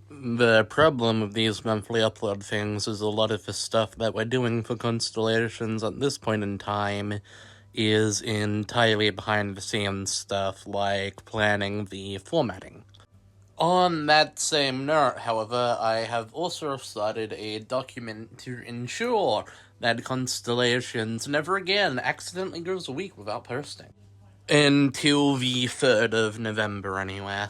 The problem with these monthly upload things is a lot of the stuff that we're doing for Constellations at this point in time is entirely behind-the-scenes stuff, like planning the formatting. On that same note, however, I have also started a document to ensure that Constellations never again accidentally goes a week without posting. Until the 3rd of November, anyway.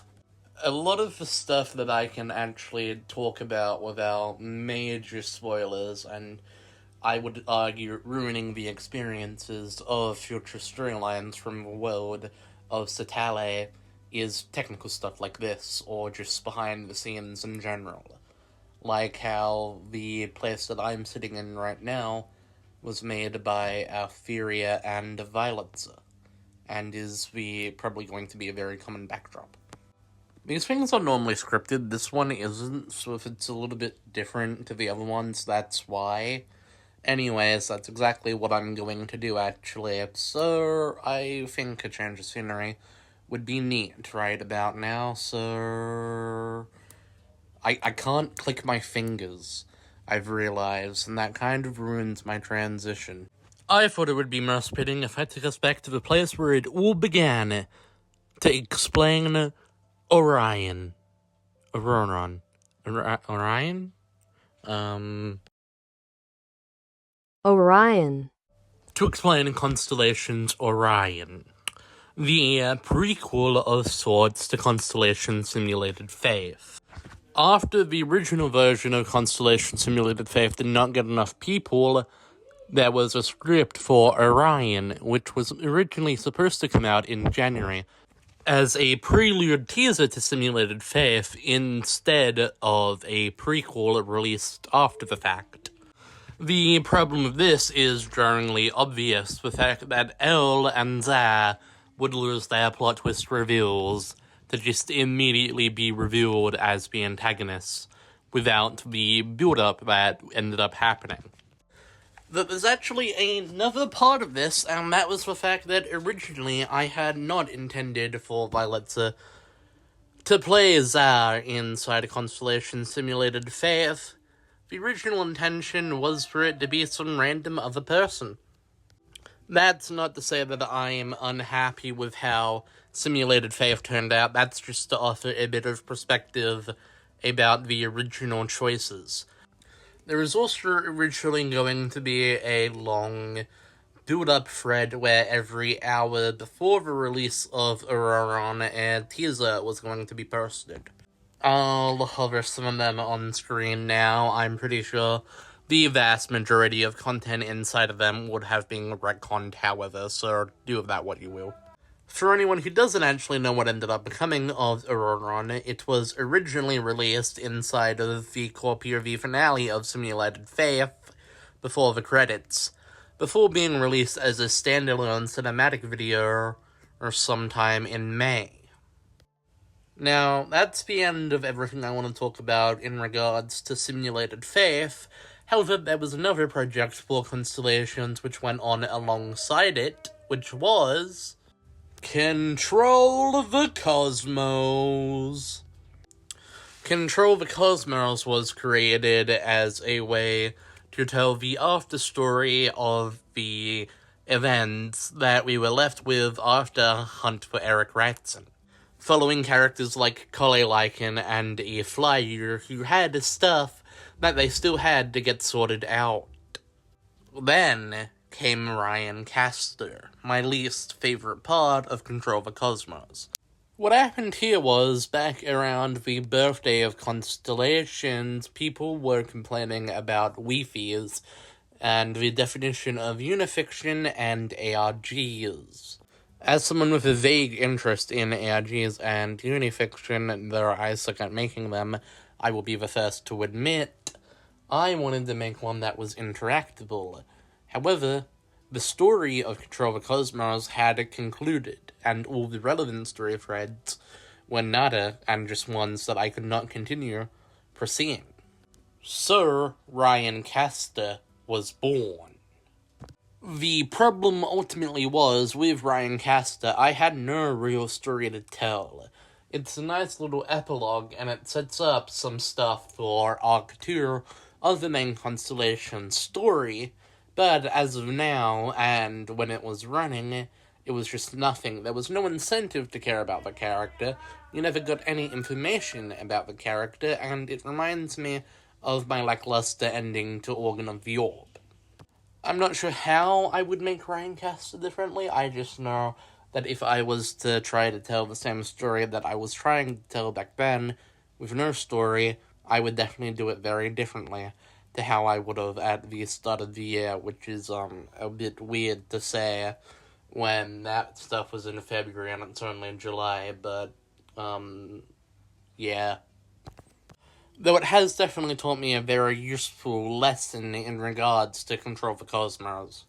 A lot of the stuff that I can actually talk about without major spoilers, and I would argue ruining the experiences of future storylines from the world of Stellati, is technical stuff like this, or just behind the scenes in general. Like how the place that I'm sitting in right now was made by Altheria and Violetza, and is probably going to be a very common backdrop. These things are normally scripted, this one isn't, so if it's a little bit different to the other ones, that's why. Anyways, that's exactly what I'm going to do, actually, so I think a change of scenery would be neat right about now, so... I can't click my fingers, I've realized, and that kind of ruins my transition. I thought it would be most fitting if I took us back to the place where it all began, to explain Orion. Orion? Orion. To explain Constellations Orion. The prequel of sorts to Constellation Simulated Faith. After the original version of Constellation Simulated Faith did not get enough people, there was a script for Orion, which was originally supposed to come out in January, as a prelude teaser to Simulated Faith instead of a prequel released after the fact. The problem with this is jarringly obvious, the fact that Elle and Za would lose their plot twist reveals to just immediately be revealed as the antagonists, without the build-up that ended up happening. But there's actually another part of this, and that was the fact that originally I had not intended for Violetza to play Za inside a Constellation Simulated Faith. The original intention was for it to be some random other person. That's not to say that I'm unhappy with how Simulated Faith turned out, that's just to offer a bit of perspective about the original choices. There was also originally going to be a long build-up thread where every hour before the release of Auroron, a teaser was going to be posted. I'll hover some of them on screen now. I'm pretty sure the vast majority of content inside of them would have been retconned, however, so do of that what you will. For anyone who doesn't actually know what ended up becoming of Auroron, it was originally released inside of the core POV finale of Simulated Faith before the credits, before being released as a standalone cinematic video or sometime in May. Now, that's the end of everything I want to talk about in regards to Simulated Faith. However, there was another project for Constellations which went on alongside it, which was Control the Cosmos. Control the Cosmos was created as a way to tell the after-story of the events that we were left with after Hunt for Eric Wrightson, following characters like Kale Lycan and a Flyer who had stuff that they still had to get sorted out. Then came Ryan Castor, my least favorite part of Control the Cosmos. What happened here was, back around the birthday of Constellations, people were complaining about Wi-Fi's and the definition of unifiction and ARGs. As someone with a vague interest in ARGs and unifiction, though I suck at making them, I will be the first to admit, I wanted to make one that was interactable. However, the story of Control the Cosmos had concluded, and all the relevant story threads were nada, and just ones that I could not continue proceeding. Sir Ryan Castor was born. The problem ultimately was, with Ryan Castor, I had no real story to tell. It's a nice little epilogue, and it sets up some stuff for Arc 2 of the main Constellation story, but as of now, and when it was running, it was just nothing. There was no incentive to care about the character. You never got any information about the character, and it reminds me of my lackluster ending to Organ of the Orb. I'm not sure how I would make Ryan cast differently. I just know that if I was to try to tell the same story that I was trying to tell back then, with no story, I would definitely do it very differently to how I would have at the start of the year, which is a bit weird to say when that stuff was in February and it's only in July, but yeah. Though it has definitely taught me a very useful lesson in regards to Control the Cosmos,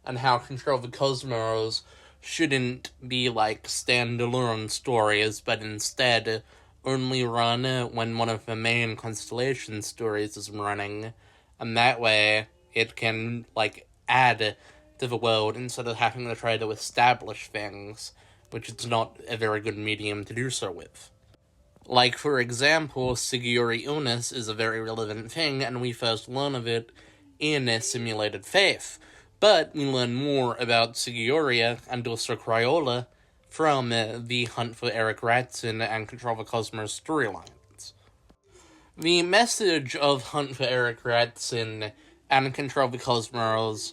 and how Control the Cosmos shouldn't be like standalone stories, but instead only run when one of the main Constellation stories is running, and that way it can like add to the world instead of having to try to establish things, which is not a very good medium to do so with. Like, for example, Siguri illness is a very relevant thing, and we first learn of it in Simulated Faith. But we learn more about Sigioria and also Cryolla from the Hunt for Eric Ratson and Control the Cosmos storylines. The message of Hunt for Eric Ratson and Control the Cosmos,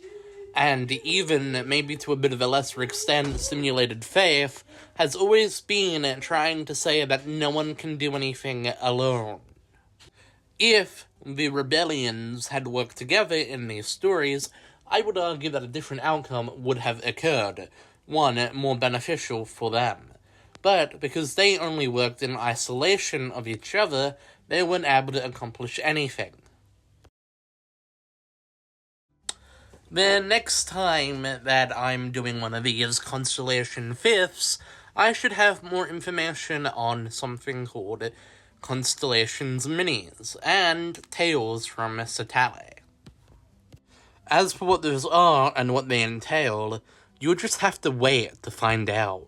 and even maybe to a bit of a lesser extent Simulated Faith, has always been trying to say that no one can do anything alone. If the rebellions had worked together in these stories, I would argue that a different outcome would have occurred, one more beneficial for them. But because they only worked in isolation of each other, they weren't able to accomplish anything. The next time that I'm doing one of these Constellation Fifths, I should have more information on something called Constellations Minis and Tales from Stellati. As for what those are and what they entail, you'll just have to wait to find out.